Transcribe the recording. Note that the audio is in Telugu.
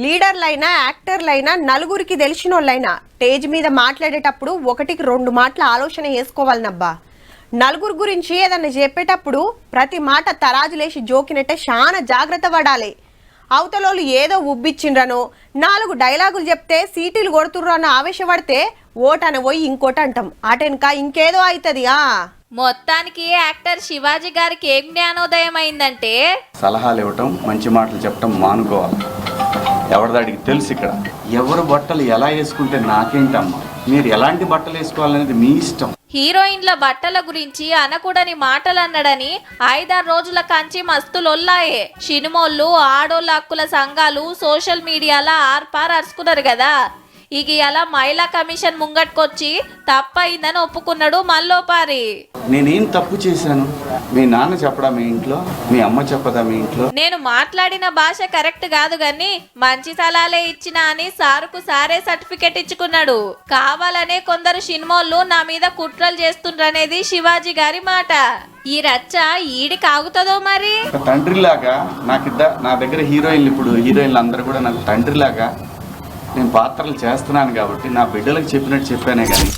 లీడర్లైనా యాక్టర్లైనా నలుగురికి తెలిసినోళ్ళైనా స్టేజ్ మీద మాట్లాడేటప్పుడు ఒకటికి 2 మాటల ఆలోచన చేసుకోవాలనబ్బా. నలుగురు గురించి ఏదన్నా చెప్పేటప్పుడు ప్రతి మాట తరాజులేసి జోకినట్టే చాలా జాగ్రత్త పడాలి. అవతలోళ్ళు ఏదో ఉబ్బిచ్చిండ్రనో 4 డైలాగులు చెప్తే సీటీలు కొడుతుర్రు అన్న ఆవేశపడితే ఓటన పోయి ఇంకోటి అంటాం, అటెనక ఇంకేదో అవుతుంది. మొత్తానికి యాక్టర్ శివాజీ గారికి ఏం జ్ఞానోదయం అయిందంటే సలహాలు ఇవ్వటం, మంచి మాటలు చెప్పటం మానుకోవాలి. ఎవరిదాడికి తెలుసు ఇక్కడ ఎవరు బట్టలు ఎలా వేసుకుంటే నాకేంటమ్మా, మీరు ఎలాంటి బట్టలు వేసుకోవాలనేది మీ ఇష్టం. హీరోయిన్ల బట్టల గురించి అనకూడని మాటలు అన్నాడని 5-6 రోజుల కంచి మస్తు లొల్లాయే. సినిమోళ్ళు, ఆడోళ్ళ హక్కుల సంఘాలు సోషల్ మీడియాలో ఆర్పార్ అరుచుకున్నారు కదా. ఇక అలా మహిళా కమిషన్ ముంగట్కొచ్చి తప్పయిందని ఒప్పుకున్నాడు మల్లోపారి. నేనేం తప్పు చేశాను? మీ నాన్న చెప్పడా మీ ఇంట్లో, మీ అమ్మ చెప్పదా మీ ఇంట్లో? నేను మాట్లాడిన భాష కరెక్ట్ కాదు గాని మంచి సలహాలే ఇచ్చినా అని సారుకు సారే సర్టిఫికెట్ ఇచ్చుకున్నాడు. కావాలనే కొందరు సినిమాలు నా మీద కుట్రలు చేస్తుండ్రనేది శివాజీ గారి మాట. ఈ రచ్చ ఈడికి ఆగుతుందో మరి? తండ్రిలాగా నా దగ్గర హీరోయిన్లు అందరూ కూడా నాకు తండ్రిలాగా నేను పాత్రలు చేస్తున్నాను కాబట్టి నా బిడ్డలకు చెప్పినట్టు చెప్పానే కానీ